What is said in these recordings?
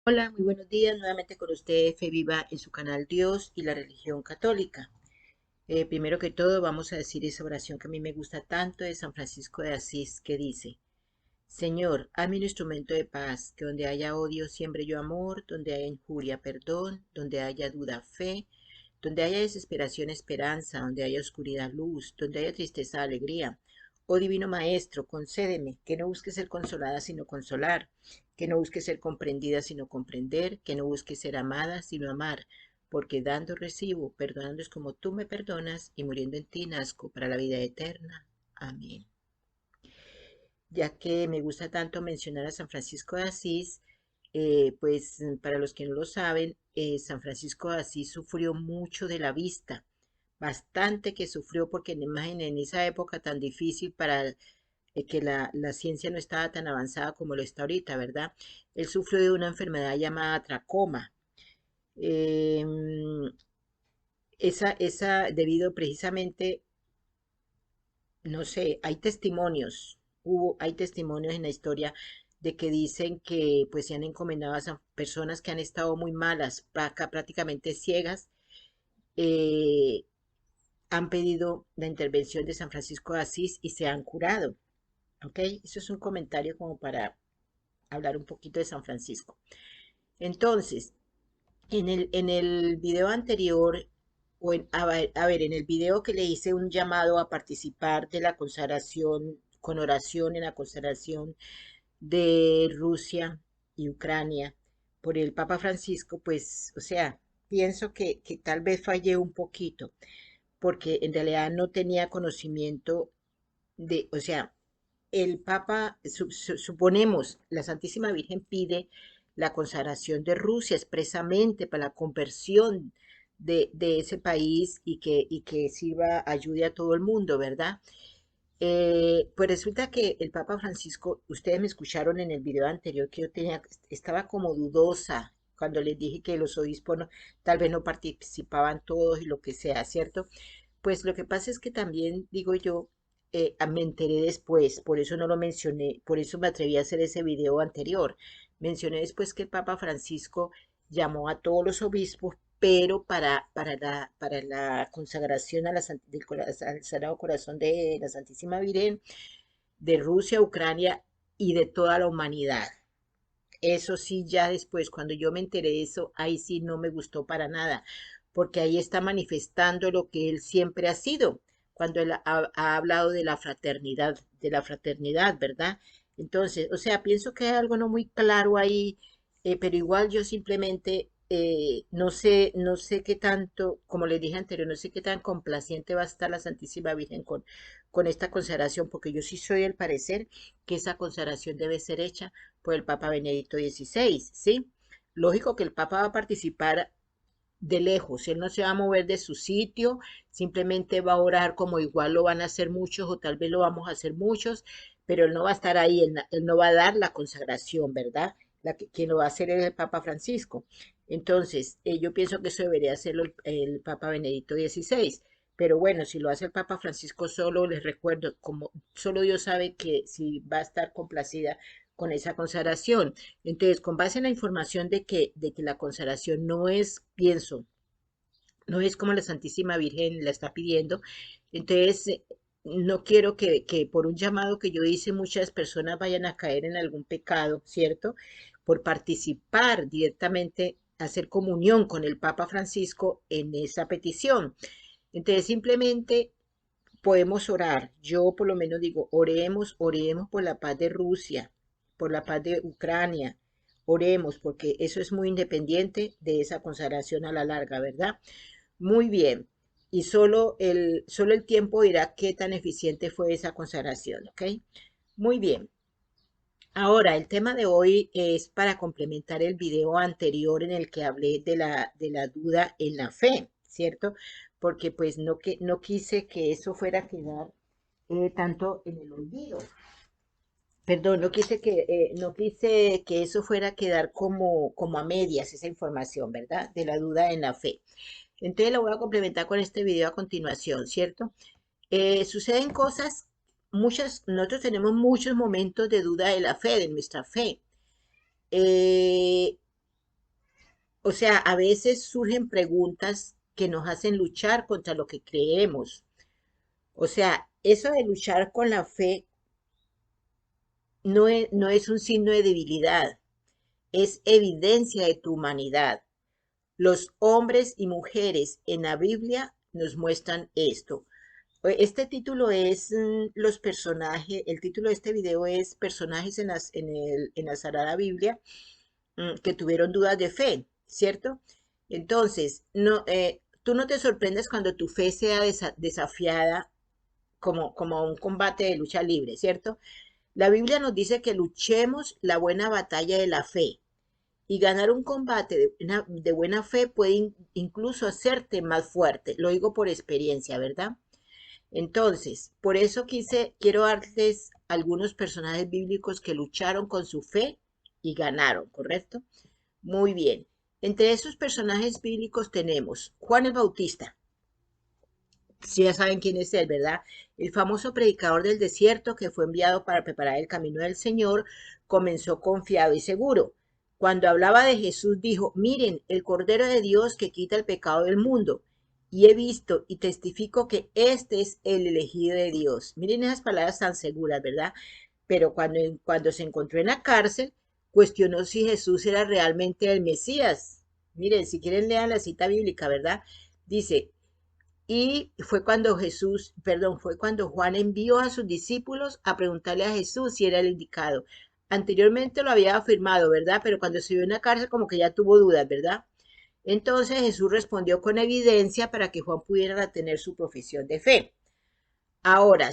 Hola, muy buenos días. Nuevamente con usted, Fe Viva, en su canal Dios y la religión católica. Primero que todo, vamos a decir esa oración que a mí me gusta tanto de San Francisco de Asís, que dice: Señor, hazme un instrumento de paz, que donde haya odio siembre yo amor, donde haya injuria perdón, donde haya duda fe, donde haya desesperación esperanza, donde haya oscuridad luz, donde haya tristeza alegría. Oh Divino Maestro, concédeme que no busque ser consolada sino consolar, que no busque ser comprendida sino comprender, que no busque ser amada sino amar, porque dando recibo, perdonando es como tú me perdonas, y muriendo en ti nazco para la vida eterna. Amén. Ya que me gusta tanto mencionar a San Francisco de Asís, pues para los que no lo saben, San Francisco de Asís sufrió mucho de la vista, bastante que sufrió porque imaginen en esa época tan difícil para que la ciencia no estaba tan avanzada como lo está ahorita, ¿verdad? Él sufrió de una enfermedad llamada tracoma. Eh, debido precisamente, no sé, hay testimonios en la historia de que dicen que pues se han encomendado a personas que han estado muy malas, prácticamente ciegas, eh, han pedido la intervención de San Francisco de Asís y se han curado. ¿Ok? Eso es un comentario como para hablar un poquito de San Francisco. Entonces, en el video anterior, a ver, en el video que le hice un llamado a participar de la consagración, con oración en la consagración de Rusia y Ucrania por el Papa Francisco, pues, o sea, pienso que tal vez fallé un poquito, porque en realidad no tenía conocimiento de, o sea, el Papa, suponemos, la Santísima Virgen pide la consagración de Rusia expresamente para la conversión de ese país y que sirva, ayude a todo el mundo, ¿verdad? Pues resulta que el Papa Francisco, ustedes me escucharon en el video anterior que yo estaba como dudosa cuando les dije que los obispos tal vez no participaban todos y lo que sea, ¿cierto? Pues lo que pasa es que también, digo yo, me enteré después, por eso no lo mencioné, por eso me atreví a hacer ese video anterior. Mencioné después que el Papa Francisco llamó a todos los obispos, pero para la consagración a al Sagrado Corazón de la Santísima Virgen, de Rusia, Ucrania y de toda la humanidad. Eso sí, ya después, cuando yo me enteré de eso, ahí sí no me gustó para nada, porque ahí está manifestando lo que él siempre ha sido, cuando él ha hablado de la fraternidad, ¿verdad? Entonces, o sea, pienso que hay algo no muy claro ahí, pero igual yo simplemente no sé qué tanto, como les dije anterior, no sé qué tan complaciente va a estar la Santísima Virgen con esta consagración, porque yo sí soy del parecer que esa consagración debe ser hecha por el Papa Benedicto XVI, ¿sí? Lógico que el Papa va a participar de lejos, él no se va a mover de su sitio, simplemente va a orar como igual lo van a hacer muchos o tal vez lo vamos a hacer muchos, pero él no va a estar ahí, él no va a dar la consagración, ¿verdad? Quien lo va a hacer es el Papa Francisco. Entonces, yo pienso que eso debería hacerlo el Papa Benedicto XVI. Pero bueno, si lo hace el Papa Francisco solo, les recuerdo, como solo Dios sabe que si va a estar complacida con esa consagración. Entonces, con base en la información de que la consagración no es, pienso, no es como la Santísima Virgen la está pidiendo, entonces no quiero que por un llamado que yo hice muchas personas vayan a caer en algún pecado, ¿cierto? Por participar directamente, hacer comunión con el Papa Francisco en esa petición. Entonces, simplemente podemos orar. Yo por lo menos digo, oremos por la paz de Rusia, por la paz de Ucrania. Oremos, porque eso es muy independiente de esa consagración a la larga, ¿verdad? Muy bien. Y solo el tiempo dirá qué tan eficiente fue esa consagración, ¿ok? Muy bien. Ahora, el tema de hoy es para complementar el video anterior en el que hablé de la duda en la fe, ¿cierto? Porque pues no quise que eso fuera a quedar tanto en el olvido. Perdón, no quise que eso fuera a quedar como a medias, esa información, ¿verdad? De la duda en la fe. Entonces lo voy a complementar con este video a continuación, ¿cierto? Suceden cosas, nosotros tenemos muchos momentos de duda de la fe, de nuestra fe. Eh, O sea, a veces surgen preguntas que nos hacen luchar contra lo que creemos. O sea, eso de luchar con la fe no es un signo de debilidad, es evidencia de tu humanidad. Los hombres y mujeres en la Biblia nos muestran esto. Este título es los personajes, el título de este video es personajes en la Sagrada Biblia que tuvieron dudas de fe, ¿cierto? Entonces, tú no te sorprendes cuando tu fe sea desafiada como un combate de lucha libre, ¿cierto? La Biblia nos dice que luchemos la buena batalla de la fe. Y ganar un combate de buena fe puede incluso hacerte más fuerte. Lo digo por experiencia, ¿verdad? Entonces, por eso quiero darles algunos personajes bíblicos que lucharon con su fe y ganaron, ¿correcto? Muy bien. Entre esos personajes bíblicos tenemos Juan el Bautista. Sí, ya saben quién es él, ¿verdad? El famoso predicador del desierto que fue enviado para preparar el camino del Señor, comenzó confiado y seguro. Cuando hablaba de Jesús dijo, miren, el Cordero de Dios que quita el pecado del mundo. Y he visto y testifico que este es el elegido de Dios. Miren esas palabras tan seguras, ¿verdad? Pero cuando se encontró en la cárcel, cuestionó si Jesús era realmente el Mesías. Miren, si quieren lean la cita bíblica, ¿verdad? Dice, y fue cuando Juan envió a sus discípulos a preguntarle a Jesús si era el indicado. Anteriormente lo había afirmado, ¿verdad? Pero cuando se vio en la cárcel como que ya tuvo dudas, ¿verdad? Entonces Jesús respondió con evidencia para que Juan pudiera tener su profesión de fe. Ahora,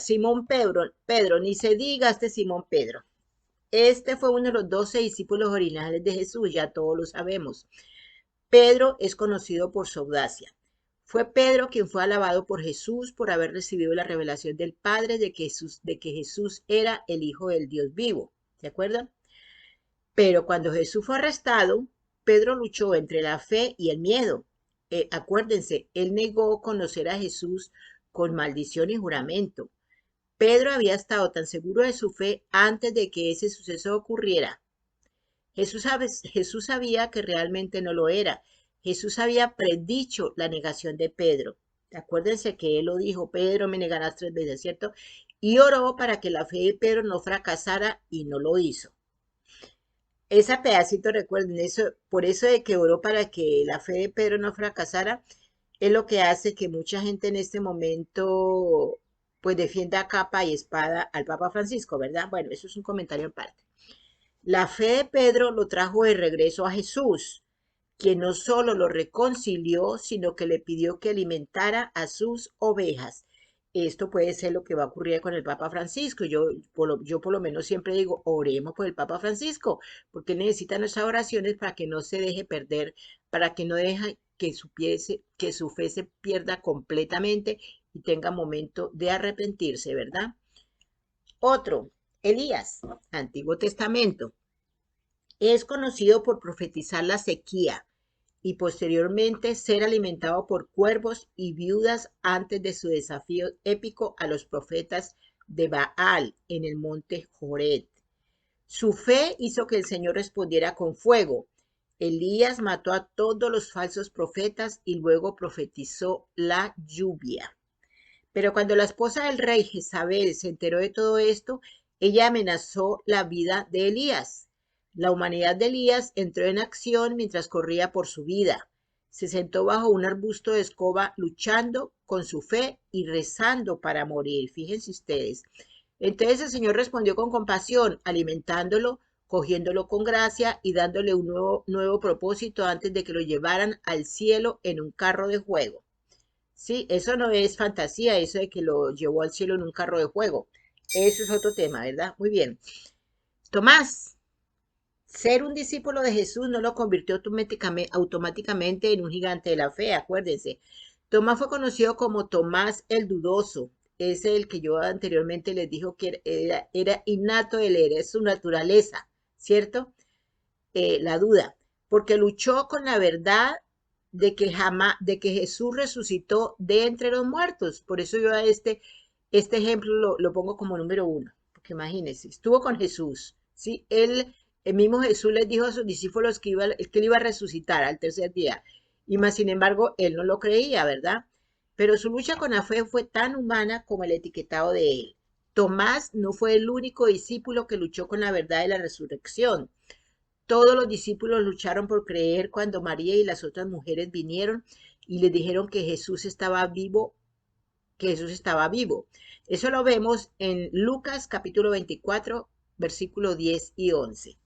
Pedro, ni se diga este Simón Pedro. Este fue uno de los 12 discípulos originales de Jesús, ya todos lo sabemos. Pedro es conocido por su audacia. Fue Pedro quien fue alabado por Jesús por haber recibido la revelación del Padre de que Jesús era el Hijo del Dios vivo. ¿De acuerdo? Pero cuando Jesús fue arrestado, Pedro luchó entre la fe y el miedo. Acuérdense, él negó conocer a Jesús con maldición y juramento. Pedro había estado tan seguro de su fe antes de que ese suceso ocurriera. Jesús sabía que realmente no lo era. Jesús había predicho la negación de Pedro. Acuérdense que él lo dijo, Pedro, me negarás 3 veces, ¿cierto? Y oró para que la fe de Pedro no fracasara y no lo hizo. Ese pedacito, recuerden, eso, por eso de que oró para que la fe de Pedro no fracasara, es lo que hace que mucha gente en este momento pues defienda a capa y espada al Papa Francisco, ¿verdad? Bueno, eso es un comentario en parte. La fe de Pedro lo trajo de regreso a Jesús, quien no solo lo reconcilió, sino que le pidió que alimentara a sus ovejas. Esto puede ser lo que va a ocurrir con el Papa Francisco. Yo por lo menos siempre digo, oremos por el Papa Francisco, porque él necesita nuestras oraciones para que no se deje perder, para que no deje que su fe se pierda completamente y tenga momento de arrepentirse, ¿verdad? Otro, Elías, Antiguo Testamento. Es conocido por profetizar la sequía y posteriormente ser alimentado por cuervos y viudas antes de su desafío épico a los profetas de Baal en el monte Joret. Su fe hizo que el Señor respondiera con fuego. Elías mató a todos los falsos profetas y luego profetizó la lluvia. Pero cuando la esposa del rey Jezabel se enteró de todo esto, ella amenazó la vida de Elías. La humanidad de Elías entró en acción mientras corría por su vida. Se sentó bajo un arbusto de escoba luchando con su fe y rezando para morir. Fíjense ustedes. Entonces el Señor respondió con compasión, alimentándolo, cogiéndolo con gracia y dándole un nuevo propósito antes de que lo llevaran al cielo en un carro de fuego. Sí, eso no es fantasía, eso de que lo llevó al cielo en un carro de fuego. Eso es otro tema, ¿verdad? Muy bien. Tomás, ser un discípulo de Jesús no lo convirtió automáticamente en un gigante de la fe, acuérdense. Tomás fue conocido como Tomás el Dudoso. Es el que yo anteriormente les dijo que era innato de leer, es su naturaleza, ¿cierto? La duda, porque luchó con la verdad de que Jesús resucitó de entre los muertos. Por eso yo a este ejemplo lo pongo como número 1, porque imagínense, estuvo con Jesús, ¿sí? Él El mismo Jesús les dijo a sus discípulos que él iba a resucitar al tercer día. Y más sin embargo, él no lo creía, ¿verdad? Pero su lucha con la fe fue tan humana como el etiquetado de él. Tomás no fue el único discípulo que luchó con la verdad de la resurrección. Todos los discípulos lucharon por creer cuando María y las otras mujeres vinieron y les dijeron que Jesús estaba vivo, que Jesús estaba vivo. Eso lo vemos en Lucas capítulo 24, versículos 10 y 11.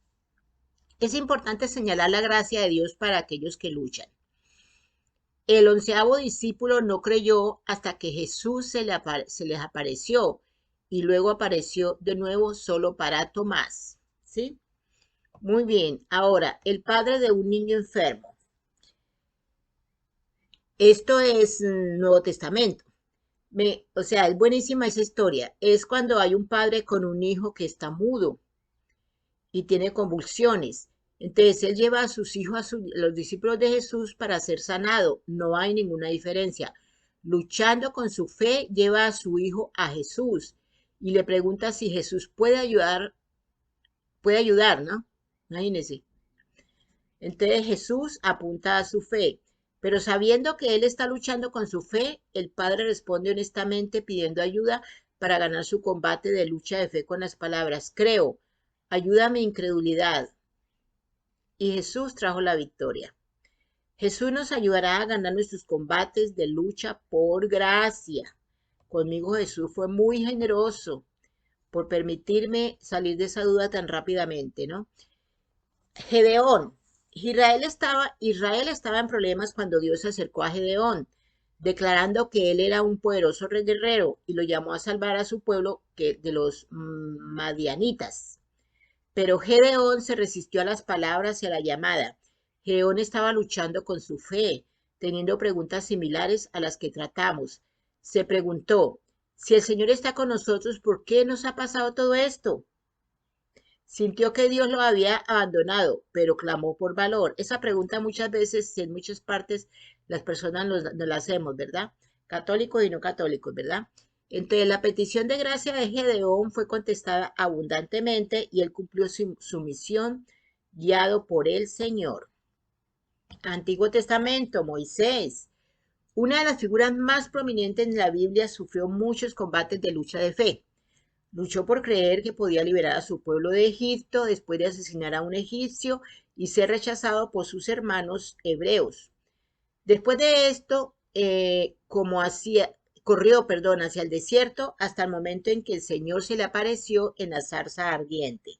Es importante señalar la gracia de Dios para aquellos que luchan. El 11º discípulo no creyó hasta que Jesús se les apareció y luego apareció de nuevo solo para Tomás. ¿Sí? Muy bien. Ahora, el padre de un niño enfermo. Esto es Nuevo Testamento. O sea, es buenísima esa historia. Es cuando hay un padre con un hijo que está mudo y tiene convulsiones. Entonces él lleva a sus hijos, los discípulos de Jesús para ser sanado. No hay ninguna diferencia. Luchando con su fe, lleva a su hijo a Jesús y le pregunta si Jesús puede ayudar, ¿no? Imagínense. Entonces Jesús apunta a su fe, pero sabiendo que él está luchando con su fe, el padre responde honestamente pidiendo ayuda para ganar su combate de lucha de fe con las palabras, creo, ayuda a mi incredulidad. Y Jesús trajo la victoria. Jesús nos ayudará a ganar nuestros combates de lucha por gracia. Conmigo Jesús fue muy generoso por permitirme salir de esa duda tan rápidamente, ¿no? Gedeón. Israel estaba en problemas cuando Dios se acercó a Gedeón, declarando que él era un poderoso guerrero y lo llamó a salvar a su pueblo de los madianitas. Pero Gedeón se resistió a las palabras y a la llamada. Gedeón estaba luchando con su fe, teniendo preguntas similares a las que tratamos. Se preguntó, si el Señor está con nosotros, ¿por qué nos ha pasado todo esto? Sintió que Dios lo había abandonado, pero clamó por valor. Esa pregunta muchas veces, en muchas partes, las personas nos la hacemos, ¿verdad? Católicos y no católicos, ¿verdad? Entonces, la petición de gracia de Gedeón fue contestada abundantemente y él cumplió su misión guiado por el Señor. Antiguo Testamento, Moisés. Una de las figuras más prominentes en la Biblia sufrió muchos combates de lucha de fe. Luchó por creer que podía liberar a su pueblo de Egipto después de asesinar a un egipcio y ser rechazado por sus hermanos hebreos. Después de esto, corrió, hacia el desierto hasta el momento en que el Señor se le apareció en la zarza ardiente.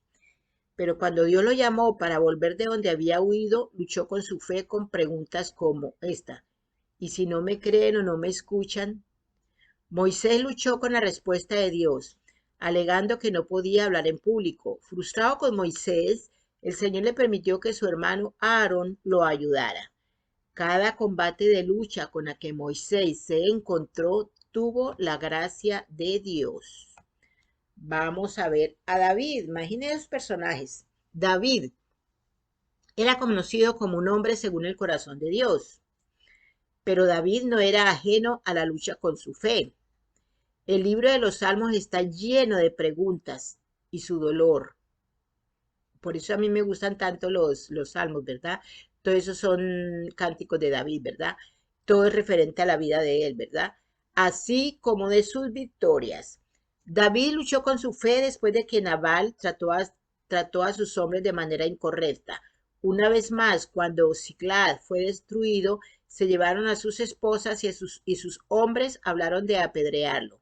Pero cuando Dios lo llamó para volver de donde había huido, luchó con su fe con preguntas como esta. ¿Y si no me creen o no me escuchan? Moisés luchó con la respuesta de Dios, alegando que no podía hablar en público. Frustrado con Moisés, el Señor le permitió que su hermano Aarón lo ayudara. Cada combate de lucha con la que Moisés se encontró tuvo la gracia de Dios. Vamos a ver a David. Imaginen esos personajes. David era conocido como un hombre según el corazón de Dios, pero David no era ajeno a la lucha con su fe. El libro de los Salmos está lleno de preguntas y su dolor. Por eso a mí me gustan tanto los Salmos, ¿verdad? Todo eso son cánticos de David, ¿verdad? Todo es referente a la vida de él, ¿verdad? Así como de sus victorias. David luchó con su fe después de que Nabal trató a sus hombres de manera incorrecta. Una vez más, cuando Ziklag fue destruido, se llevaron a sus esposas y sus hombres hablaron de apedrearlo.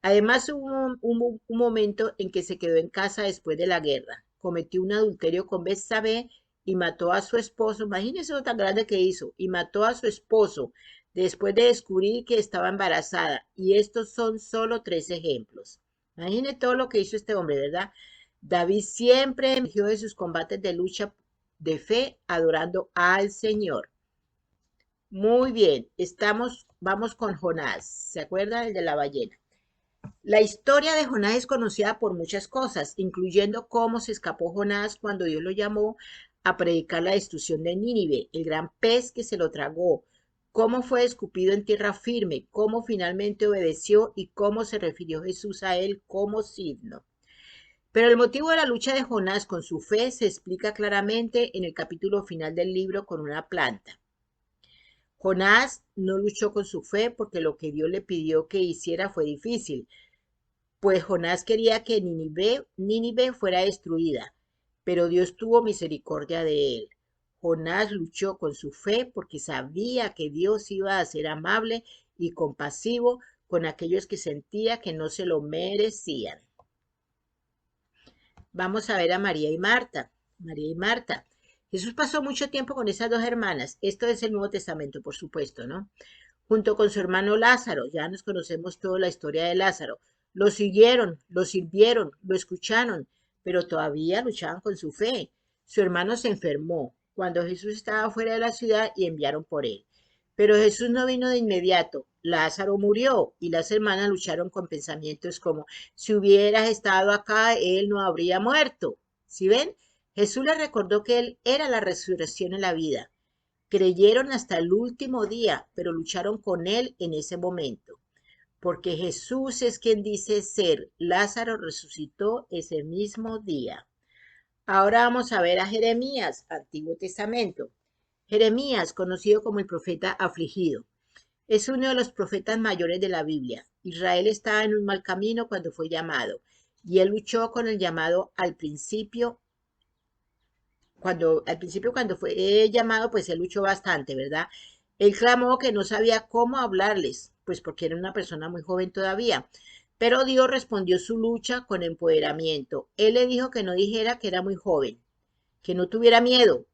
Además, hubo un momento en que se quedó en casa después de la guerra. Cometió un adulterio con Betsabé y mató a su esposo. Imagínense lo tan grande que hizo. Y mató a su esposo después de descubrir que estaba embarazada. Y estos son solo 3 ejemplos. Imagínense todo lo que hizo este hombre, ¿verdad? David siempre emergió de sus combates de lucha de fe adorando al Señor. Muy bien, vamos con Jonás. ¿Se acuerdan el de la ballena? La historia de Jonás es conocida por muchas cosas, incluyendo cómo se escapó Jonás cuando Dios lo llamó a predicar la destrucción de Nínive, el gran pez que se lo tragó, cómo fue escupido en tierra firme, cómo finalmente obedeció y cómo se refirió Jesús a él como signo. Pero el motivo de la lucha de Jonás con su fe se explica claramente en el capítulo final del libro con una planta. Jonás no luchó con su fe porque lo que Dios le pidió que hiciera fue difícil, pues Jonás quería que Nínive fuera destruida, pero Dios tuvo misericordia de él. Jonás luchó con su fe porque sabía que Dios iba a ser amable y compasivo con aquellos que sentía que no se lo merecían. Vamos a ver a María y Marta. María y Marta. Jesús pasó mucho tiempo con esas dos hermanas. Esto es el Nuevo Testamento, por supuesto, ¿no? Junto con su hermano Lázaro. Ya nos conocemos toda la historia de Lázaro. Lo siguieron, lo sirvieron, lo escucharon, pero todavía luchaban con su fe. Su hermano se enfermó cuando Jesús estaba fuera de la ciudad y enviaron por él. Pero Jesús no vino de inmediato. Lázaro murió y las hermanas lucharon con pensamientos como, si hubieras estado acá, él no habría muerto. ¿Sí ven? Jesús les recordó que él era la resurrección y la vida. Creyeron hasta el último día, pero lucharon con él en ese momento. Porque Jesús es quien dice ser. Lázaro resucitó ese mismo día. Ahora vamos a ver a Jeremías, Antiguo Testamento. Jeremías, conocido como el profeta afligido, es uno de los profetas mayores de la Biblia. Israel estaba en un mal camino cuando fue llamado, y él luchó con el llamado cuando fue llamado, pues él luchó bastante, ¿verdad? Él clamó que no sabía cómo hablarles, pues porque era una persona muy joven todavía. Pero Dios respondió su lucha con empoderamiento. Él le dijo que no dijera que era muy joven, que no tuviera miedo.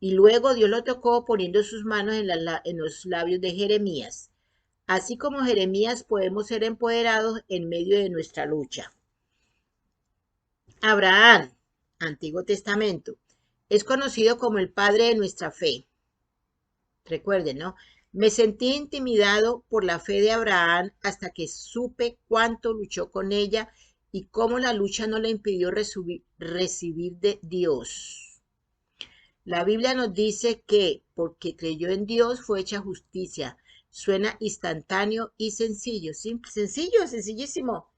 Y luego Dios lo tocó poniendo sus manos en los labios de Jeremías. Así como Jeremías podemos ser empoderados en medio de nuestra lucha. Abraham, Antiguo Testamento, es conocido como el padre de nuestra fe. Recuerden, ¿no? Me sentí intimidado por la fe de Abraham hasta que supe cuánto luchó con ella y cómo la lucha no le impidió recibir de Dios. La Biblia nos dice que porque creyó en Dios fue hecha justicia. Suena instantáneo y sencillo. Sencillo, sencillísimo.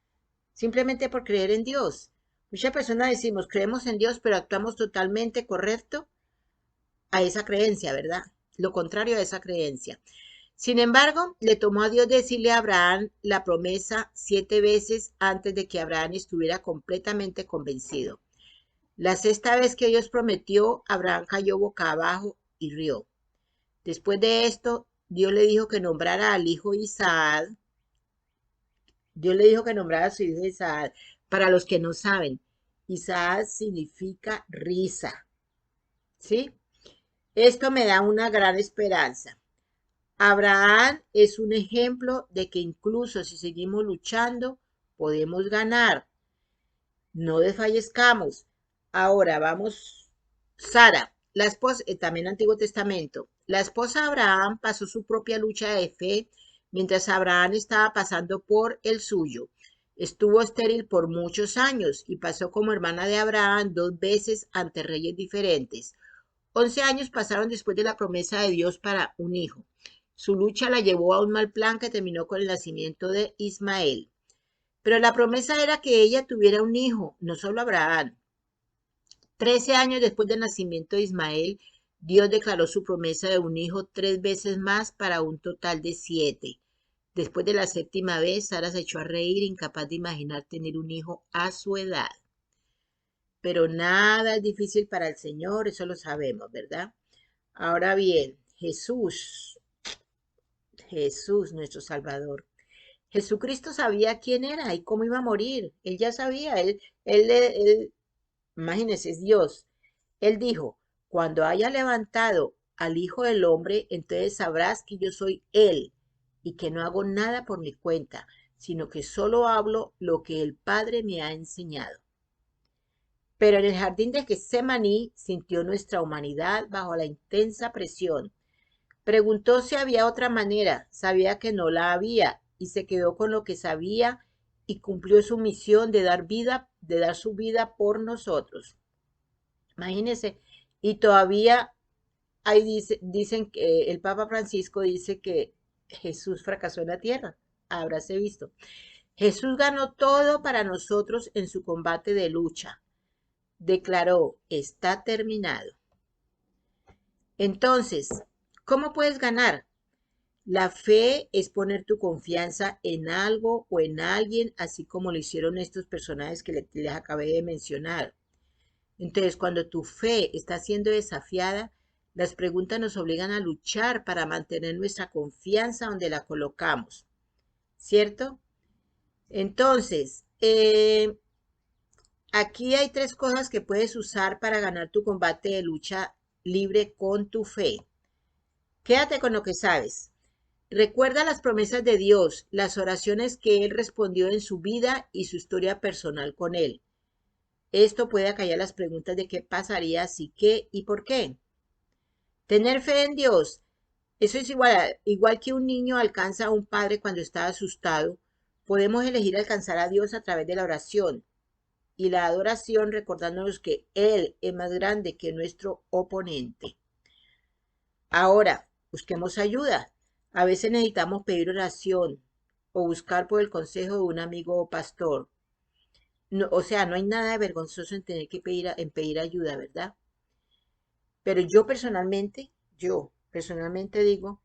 Simplemente por creer en Dios. Muchas personas decimos, creemos en Dios, pero actuamos totalmente correcto a esa creencia, ¿verdad? Lo contrario a esa creencia. Sin embargo, le tomó a Dios decirle a Abraham la promesa 7 veces antes de que Abraham estuviera completamente convencido. La sexta vez que Dios prometió, Abraham cayó boca abajo y rió. Después de esto, Dios le dijo que nombrara al hijo Isaac. Dios le dijo que nombrara a su hijo Isaac. Para los que no saben, Isaac significa risa. ¿Sí? Esto me da una gran esperanza. Abraham es un ejemplo de que incluso si seguimos luchando, podemos ganar. No desfallezcamos. Ahora vamos, Sara, la esposa, también Antiguo Testamento. La esposa de Abraham pasó su propia lucha de fe mientras Abraham estaba pasando por el suyo. Estuvo estéril por muchos años y pasó como hermana de Abraham 2 veces ante reyes diferentes. 11 años pasaron después de la promesa de Dios para un hijo. Su lucha la llevó a un mal plan que terminó con el nacimiento de Ismael. Pero la promesa era que ella tuviera un hijo, no solo Abraham. 13 años después del nacimiento de Ismael, Dios declaró su promesa de un hijo 3 veces más para un total de 7. Después de la séptima vez, Sara se echó a reír, incapaz de imaginar tener un hijo a su edad. Pero nada es difícil para el Señor, eso lo sabemos, ¿verdad? Ahora bien, Jesús nuestro Salvador. Jesucristo sabía quién era y cómo iba a morir. Él ya sabía, imagínense, es Dios. Él dijo, cuando haya levantado al Hijo del Hombre, entonces sabrás que yo soy Él y que no hago nada por mi cuenta, sino que solo hablo lo que el Padre me ha enseñado. Pero en el jardín de Getsemaní sintió nuestra humanidad bajo la intensa presión. Preguntó si había otra manera, sabía que no la había y se quedó con lo que sabía y cumplió su misión de dar su vida por nosotros. Imagínense, y todavía dicen que el Papa Francisco dice que Jesús fracasó en la tierra, habráse visto. Jesús ganó todo para nosotros en su combate de lucha. Declaró, está terminado. Entonces, ¿cómo puedes ganar? La fe es poner tu confianza en algo o en alguien, así como lo hicieron estos personajes que les acabé de mencionar. Entonces, cuando tu fe está siendo desafiada, las preguntas nos obligan a luchar para mantener nuestra confianza donde la colocamos, ¿cierto? Entonces, aquí hay tres cosas que puedes usar para ganar tu combate de lucha libre con tu fe. Quédate con lo que sabes. Recuerda las promesas de Dios, las oraciones que Él respondió en su vida y su historia personal con Él. Esto puede acallar las preguntas de qué pasaría, si qué y por qué. Tener fe en Dios. Eso es igual que un niño alcanza a un padre cuando está asustado. Podemos elegir alcanzar a Dios a través de la oración y la adoración, recordándonos que Él es más grande que nuestro oponente. Ahora, busquemos ayuda. A veces necesitamos pedir oración o buscar por el consejo de un amigo o pastor. No, o sea, no hay nada de vergonzoso en tener que pedir ayuda, ¿verdad? Pero yo personalmente digo,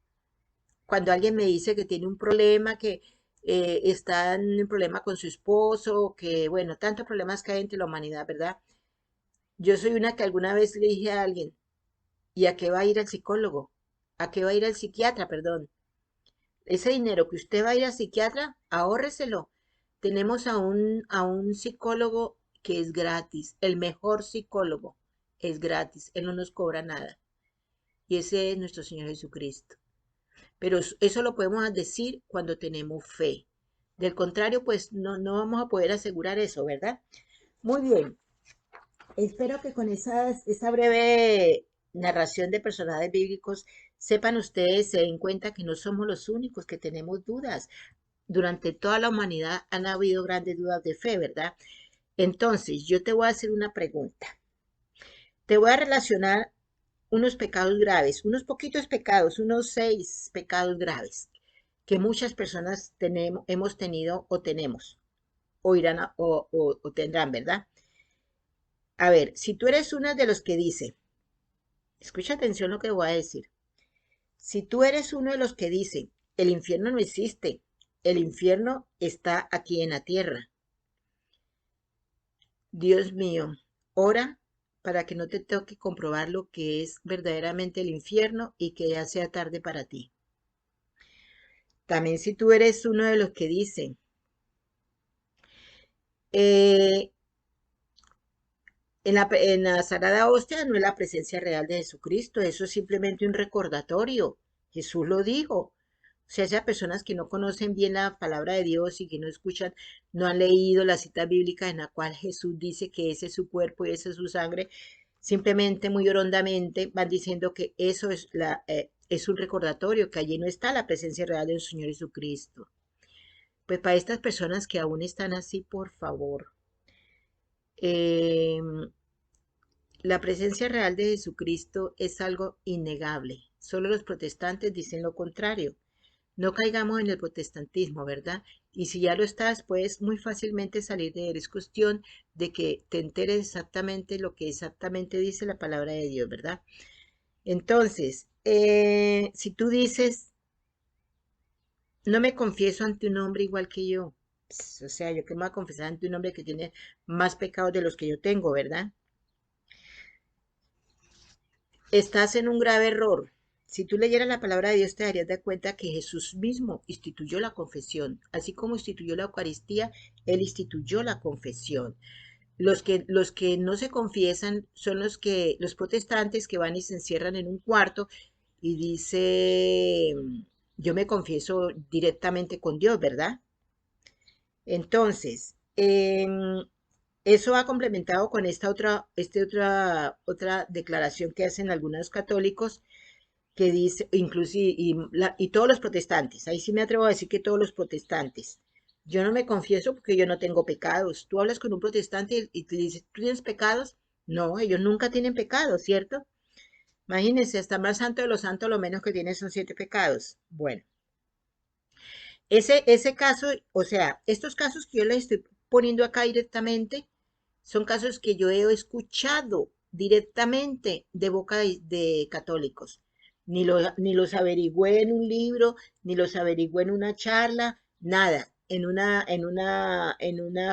cuando alguien me dice que tiene un problema, que está en un problema con su esposo, que bueno, tantos problemas que hay entre la humanidad, ¿verdad? Yo soy una que alguna vez le dije a alguien, ¿y a qué va a ir al psicólogo? ¿A qué va a ir al psiquiatra, perdón? Ese dinero que usted va a ir al psiquiatra, ahórreselo. Tenemos a un psicólogo que es gratis, el mejor psicólogo es gratis, él no nos cobra nada. Y ese es nuestro Señor Jesucristo. Pero eso lo podemos decir cuando tenemos fe. Del contrario, pues no vamos a poder asegurar eso, ¿verdad? Muy bien. Espero que con esa breve narración de personajes bíblicos sepan ustedes, se den cuenta que no somos los únicos que tenemos dudas. Durante toda la humanidad han habido grandes dudas de fe, ¿verdad? Entonces, yo te voy a hacer una pregunta. Te voy a relacionar unos pecados graves, unos poquitos pecados, unos 6 pecados graves que muchas personas hemos tenido o tenemos, o irán o tendrán, ¿verdad? A ver, si tú eres uno de los que dice, escucha atención lo que voy a decir. Si tú eres uno de los que dice, el infierno no existe, el infierno está aquí en la tierra. Dios mío, ora para que no te toque comprobar lo que es verdaderamente el infierno y que ya sea tarde para ti. También si tú eres uno de los que dicen, eh, en la Sagrada Hostia no es la presencia real de Jesucristo, eso es simplemente un recordatorio. Jesús lo dijo. O sea, esas personas que no conocen bien la palabra de Dios y que no escuchan, no han leído la cita bíblica en la cual Jesús dice que ese es su cuerpo y esa es su sangre, simplemente muy orondamente van diciendo que eso es un recordatorio, que allí no está la presencia real del Señor Jesucristo. Pues para estas personas que aún están así, por favor, eh, la presencia real de Jesucristo es algo innegable. Solo los protestantes dicen lo contrario. No caigamos en el protestantismo, ¿verdad? Y si ya lo estás, puedes muy fácilmente salir de él. Es cuestión de que te enteres exactamente lo que exactamente dice la palabra de Dios, ¿verdad? Entonces, si tú dices, no me confieso ante un hombre igual que yo, o sea, yo que me voy a confesar ante un hombre que tiene más pecados de los que yo tengo, ¿verdad? Estás en un grave error. Si tú leyeras la palabra de Dios, te darías de cuenta que Jesús mismo instituyó la confesión. Así como instituyó la Eucaristía, Él instituyó la confesión. Los que no se confiesan son los protestantes que van y se encierran en un cuarto y dice, yo me confieso directamente con Dios, ¿verdad? Entonces, eso va complementado con otra declaración que hacen algunos católicos que dice, inclusive, y todos los protestantes, ahí sí me atrevo a decir que todos los protestantes, yo no me confieso porque yo no tengo pecados. Tú hablas con un protestante y te dice, ¿tú tienes pecados? No, ellos nunca tienen pecados, ¿cierto? Imagínense, hasta más santo de los santos, lo menos que tiene son 7 pecados. Bueno, Ese caso, o sea, estos casos que yo les estoy poniendo acá directamente, son casos que yo he escuchado directamente de boca de católicos. Ni los averigüé en un libro, ni los averigüé en una charla, nada, en una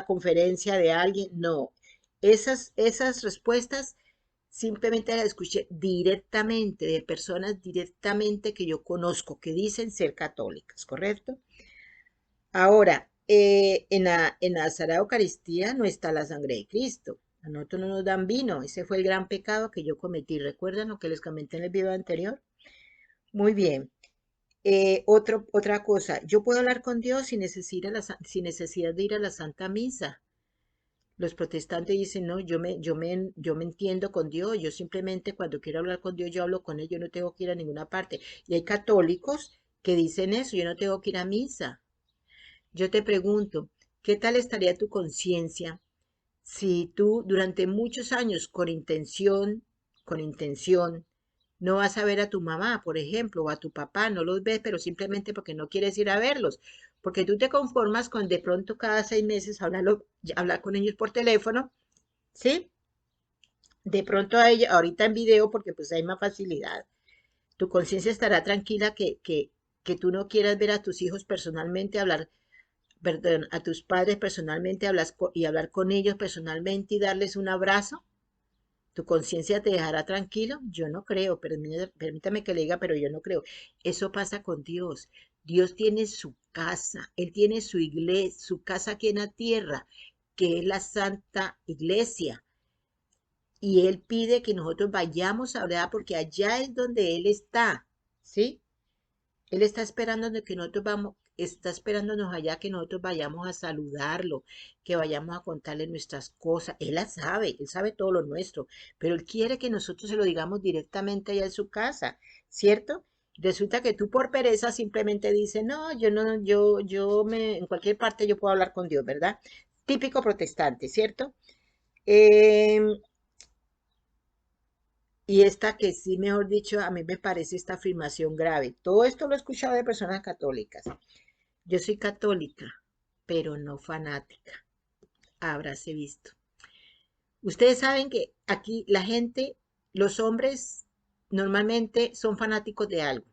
conferencia de alguien, no. Esas respuestas simplemente las escuché directamente de personas directamente que yo conozco, que dicen ser católicas, ¿correcto? Ahora, en la Sagrada Eucaristía no está la sangre de Cristo. A nosotros no nos dan vino. Ese fue el gran pecado que yo cometí. ¿Recuerdan lo que les comenté en el video anterior? Muy bien. Otra cosa, yo puedo hablar con Dios sin necesidad de ir a la Santa Misa. Los protestantes dicen, no, yo me entiendo con Dios, yo simplemente cuando quiero hablar con Dios, yo hablo con Él, yo no tengo que ir a ninguna parte. Y hay católicos que dicen eso, yo no tengo que ir a misa. Yo te pregunto, ¿qué tal estaría tu conciencia si tú durante muchos años con intención, no vas a ver a tu mamá, por ejemplo, o a tu papá, no los ves, pero simplemente porque no quieres ir a verlos? Porque tú te conformas con de pronto cada 6 meses hablar con ellos por teléfono, ¿sí? De pronto a ella, ahorita en video, porque pues hay más facilidad. Tu conciencia estará tranquila que tú no quieras ver a tus hijos personalmente, perdón, a tus padres personalmente y hablar con ellos personalmente y darles un abrazo. ¿Tu conciencia te dejará tranquilo? Yo no creo, permítame que le diga, pero yo no creo. Eso pasa con Dios. Dios tiene su casa, Él tiene su iglesia, su casa aquí en la tierra, que es la Santa Iglesia. Y Él pide que nosotros vayamos a orar porque allá es donde Él está, ¿sí? Él está esperando de que nosotros vamos, está esperándonos allá que nosotros vayamos a saludarlo, que vayamos a contarle nuestras cosas. Él las sabe, él sabe todo lo nuestro, pero él quiere que nosotros se lo digamos directamente allá en su casa, ¿cierto? Resulta que tú por pereza simplemente dices, no, yo no, en cualquier parte yo puedo hablar con Dios, ¿verdad? Típico protestante, ¿cierto? Em, y esta que sí, mejor dicho, a mí me parece esta afirmación grave. Todo esto lo he escuchado de personas católicas. Yo soy católica, pero no fanática. Habráse visto. Ustedes saben que aquí la gente, los hombres, normalmente son fanáticos de algo.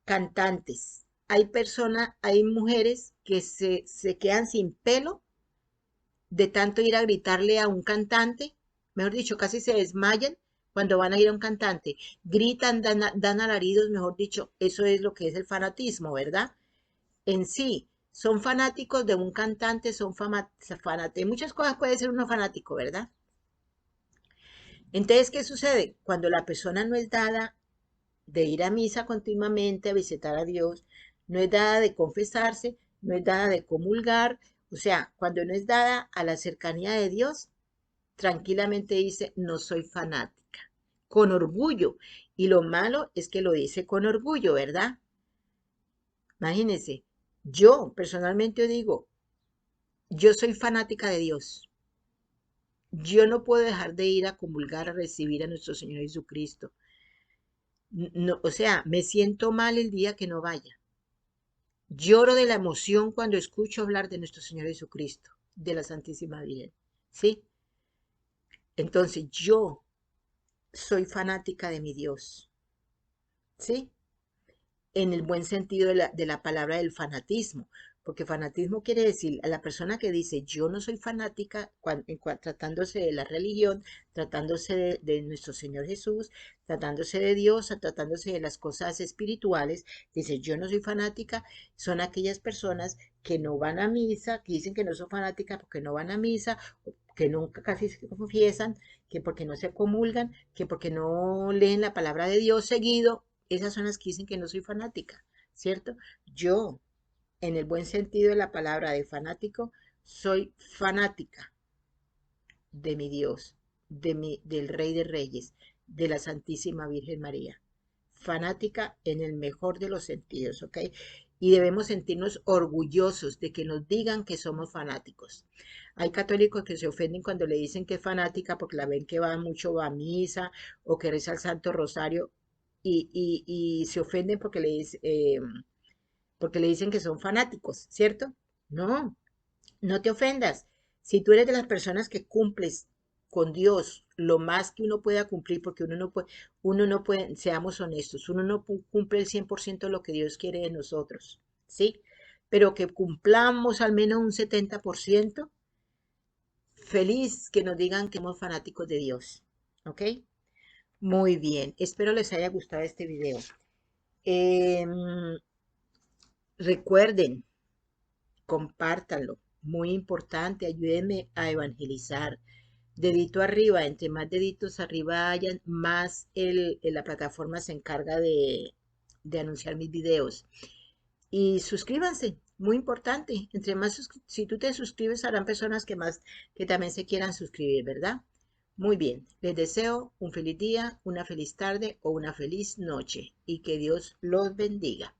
Cantantes. Hay mujeres que se quedan sin pelo de tanto ir a gritarle a un cantante. Mejor dicho, casi se desmayan cuando van a ir a un cantante. Gritan, dan alaridos, mejor dicho, eso es lo que es el fanatismo, ¿verdad? En sí, son fanáticos de un cantante, de muchas cosas puede ser uno fanático, ¿verdad? Entonces, ¿qué sucede? Cuando la persona no es dada de ir a misa continuamente, a visitar a Dios, no es dada de confesarse, no es dada de comulgar, o sea, cuando no es dada a la cercanía de Dios, tranquilamente dice, no soy fanática, con orgullo. Y lo malo es que lo dice con orgullo, ¿verdad? Imagínense, yo personalmente digo, yo soy fanática de Dios. Yo no puedo dejar de ir a comulgar a recibir a nuestro Señor Jesucristo. No, o sea, me siento mal el día que no vaya. Lloro de la emoción cuando escucho hablar de nuestro Señor Jesucristo, de la Santísima Virgen. ¿Sí? Entonces yo soy fanática de mi Dios. ¿Sí? En el buen sentido de la palabra del fanatismo, porque fanatismo quiere decir a la persona que dice yo no soy fanática tratándose de la religión, tratándose de nuestro Señor Jesús, tratándose de Dios, tratándose de las cosas espirituales, dice yo no soy fanática, son aquellas personas que no van a misa, que dicen que no son fanáticas porque no van a misa, que nunca casi se confiesan, que porque no se comulgan, que porque no leen la palabra de Dios seguido, esas son las que dicen que no soy fanática, ¿cierto? Yo, en el buen sentido de la palabra de fanático, soy fanática de mi Dios, del Rey de Reyes, de la Santísima Virgen María. Fanática en el mejor de los sentidos, ¿ok? Y debemos sentirnos orgullosos de que nos digan que somos fanáticos. Hay católicos que se ofenden cuando le dicen que es fanática porque la ven que va a misa o que reza el Santo Rosario y se ofenden porque le dicen, porque le dicen que son fanáticos, ¿cierto? No, no te ofendas. Si tú eres de las personas que cumples con Dios lo más que uno pueda cumplir, porque uno no puede, seamos honestos, uno no cumple el 100% de lo que Dios quiere de nosotros, ¿sí? Pero que cumplamos al menos un 70%, feliz que nos digan que somos fanáticos de Dios, ¿ok? Muy bien, espero les haya gustado este video. Em, Recuerden, compártanlo, muy importante, ayúdenme a evangelizar. Dedito arriba, entre más deditos arriba hayan, más la plataforma se encarga de anunciar mis videos. Y suscríbanse, muy importante. Entre más, si tú te suscribes, habrán personas que también se quieran suscribir, ¿verdad? Muy bien, les deseo un feliz día, una feliz tarde o una feliz noche y que Dios los bendiga.